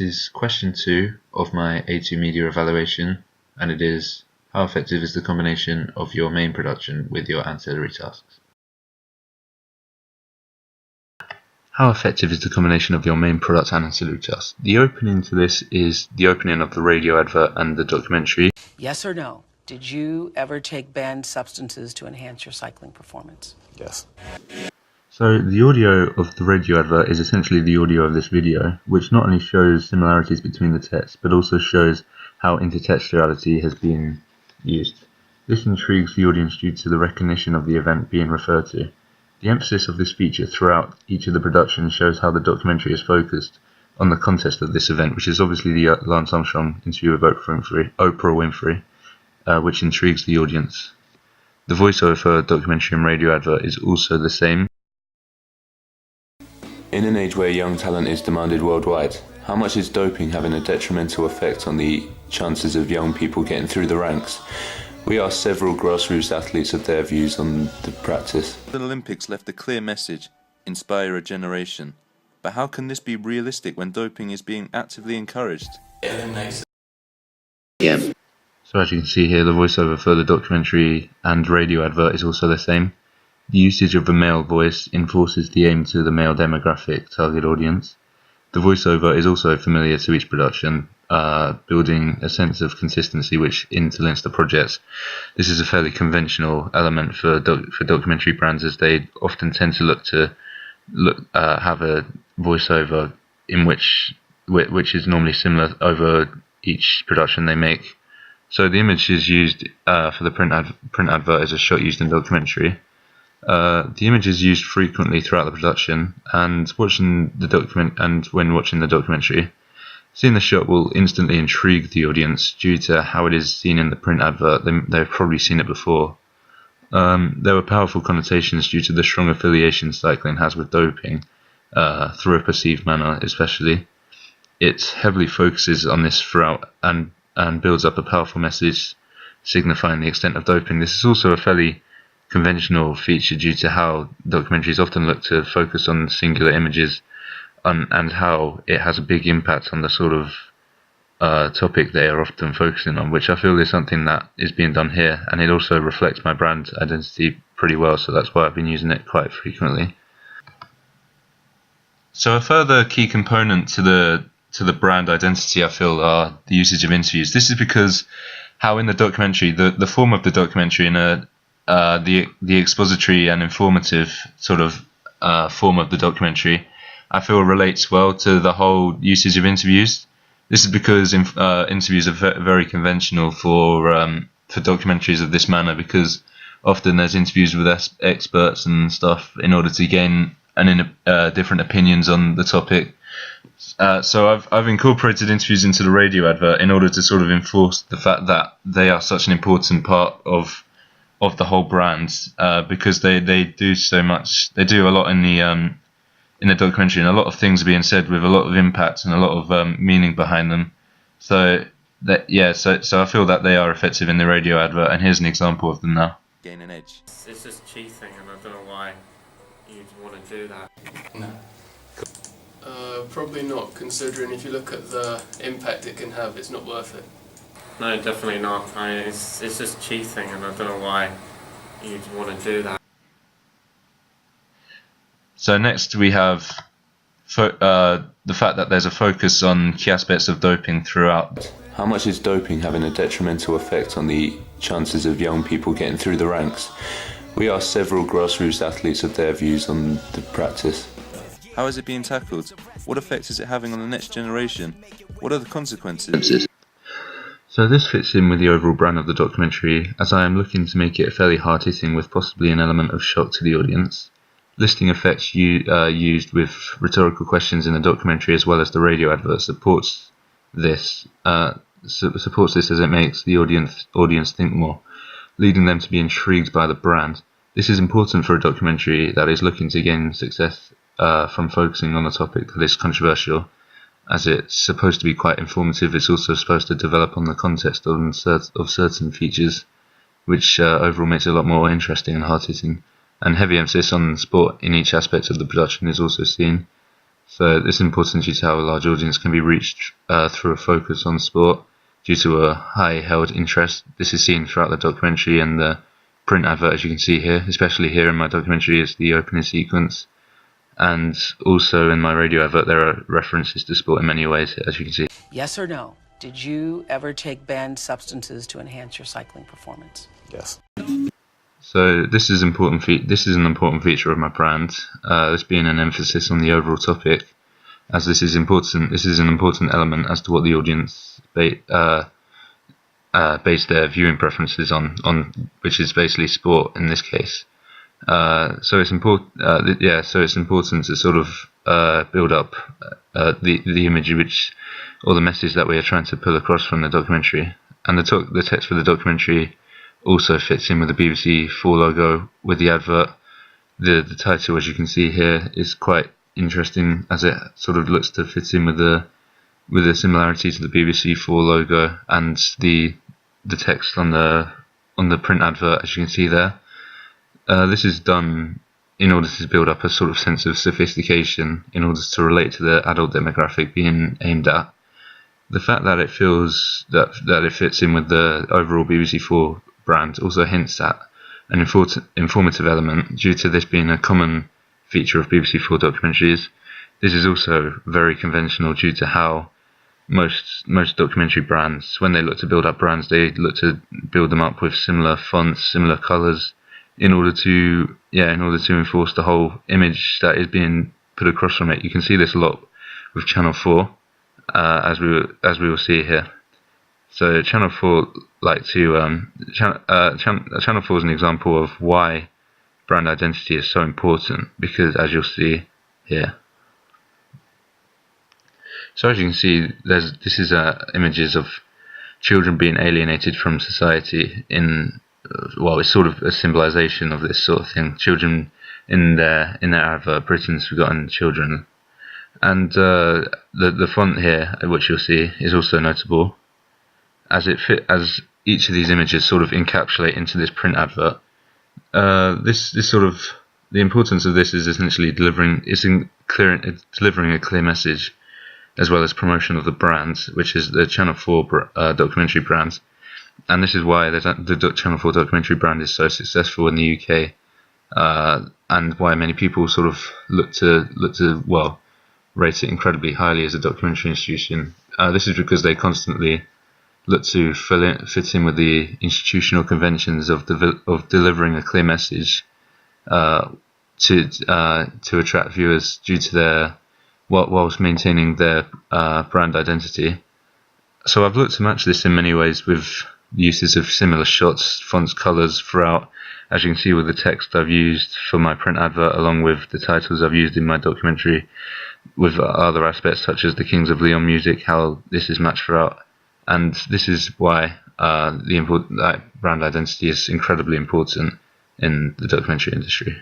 this is question 2 of my A2 media evaluation, and it is: how effective is the combination of your main production with your ancillary tasks? How effective is the combination of your main product and ancillary tasks? The opening to this is the opening of the radio advert and the documentary. Yes or no? Did you ever take banned substances to enhance your cycling performance? Yes. So the audio of the radio advert is essentially the audio of this video, which not only shows similarities between the text, but also shows how intertextuality has been used. This intrigues the audience due to the recognition of the event being referred to. The emphasis of this feature throughout each of the productions shows how the documentary is focused on the context of this event, which is obviously the Lance Armstrong interview with Oprah Winfrey, which intrigues the audience. The voiceover for documentary and radio advert is also the same. In an age where young talent is demanded worldwide, how much is doping having a detrimental effect on the chances of young people getting through the ranks? We asked several grassroots athletes of their views on the practice. The Olympics left a clear message: inspire a generation. But how can this be realistic when doping is being actively encouraged? Yeah. So as you can see here, the voiceover for the documentary and radio advert is also the same. The usage of the male voice enforces the aim to the male demographic target audience. The voiceover is also familiar to each production, building a sense of consistency which interlinks the projects. This is a fairly conventional element for documentary brands, as they often tend to have a voiceover in which is normally similar over each production they make. So the image is used for the print advert as a shot used in documentary. The image is used frequently throughout the production, and when watching the documentary, seeing the shot will instantly intrigue the audience due to how it is seen in the print advert. They've probably seen it before. There were powerful connotations due to the strong affiliation cycling has with doping, through a perceived manner especially. It heavily focuses on this throughout and builds up a powerful message signifying the extent of doping. This is also a fairly conventional feature due to how documentaries often look to focus on singular images and how it has a big impact on the sort of topic they are often focusing on, which I feel is something that is being done here, and it also reflects my brand identity pretty well, so that's why I've been using it quite frequently. So a further key component to the brand identity, I feel, are the usage of interviews. This is because how in the documentary, the form of the documentary and the expository and informative sort of form of the documentary, I feel relates well to the whole usage of interviews. This is because interviews are very conventional for documentaries of this manner, because often there's interviews with experts and stuff in order to gain different opinions on the topic. So I've incorporated interviews into the radio advert in order to sort of enforce the fact that they are such an important part of the whole brand, because they do so much. They do a lot in the documentary, and a lot of things are being said with a lot of impact and a lot of meaning behind them. So I feel that they are effective in the radio advert, and here's an example of them now. Gain an edge. It's just cheating, and I don't know why you'd want to do that. No. Probably not, considering if you look at the impact it can have, it's not worth it. No, definitely not. It's just cheating, and I don't know why you'd want to do that. So next we have the fact that there's a focus on key aspects of doping throughout. How much is doping having a detrimental effect on the chances of young people getting through the ranks? We asked several grassroots athletes of their views on the practice. How is it being tackled? What effect is it having on the next generation? What are the consequences? So this fits in with the overall brand of the documentary, as I am looking to make it fairly hard-hitting with possibly an element of shock to the audience. Listing effects used with rhetorical questions in the documentary as well as the radio advert supports this as it makes the audience think more, leading them to be intrigued by the brand. This is important for a documentary that is looking to gain success from focusing on a topic that is controversial. As it's supposed to be quite informative, it's also supposed to develop on the context of certain features, which overall makes it a lot more interesting and hard-hitting. And heavy emphasis on sport in each aspect of the production is also seen. So this is important due to how a large audience can be reached through a focus on sport due to a high held interest. This is seen throughout the documentary and the print advert, as you can see here, especially here in my documentary is the opening sequence. And also in my radio advert there are references to sport in many ways, as you can see. Yes or no? Did you ever take banned substances to enhance your cycling performance? Yes. So this is important. This is an important feature of my brand. This being an emphasis on the overall topic, as this is important. This is an important element as to what the audience base their viewing preferences on, which is basically sport in this case. So it's important. So it's important to sort of build up the image or the message that we are trying to pull across from the documentary, and the text for the documentary also fits in with the BBC 4 logo with the advert. The title, as you can see here, is quite interesting as it sort of looks to fit in with the similarities of the BBC 4 logo and the text on the print advert, as you can see there. This is done in order to build up a sort of sense of sophistication in order to relate to the adult demographic being aimed at. The fact that it feels that it fits in with the overall BBC 4 brand also hints at an informative element due to this being a common feature of BBC 4 documentaries. This is also very conventional due to how most documentary brands, when they look to build up brands, they look to build them up with similar fonts, similar colours, in order to enforce the whole image that is being put across from it. You can see this a lot with Channel 4, as we will see here. So Channel 4 Channel 4 is an example of why brand identity is so important, because as you'll see here. So as you can see, this is images of children being alienated from society it's sort of a symbolization of this sort of thing. Children in their advert, Britain's Forgotten Children. And the font here, which you'll see, is also notable, as each of these images sort of encapsulate into this print advert. The importance of this is essentially delivering a clear message, as well as promotion of the brand, which is the Channel 4 documentary brand. And this is why the Channel 4 documentary brand is so successful in the UK, and why many people sort of look to rate it incredibly highly as a documentary institution. This is because they constantly look to fit in with the institutional conventions of delivering a clear message to attract viewers due to their whilst maintaining their brand identity. So I've looked to match this in many ways with uses of similar shots, fonts, colours throughout, as you can see with the text I've used for my print advert, along with the titles I've used in my documentary, with other aspects such as the Kings of Leon music, how this is matched throughout. And this is why brand identity is incredibly important in the documentary industry.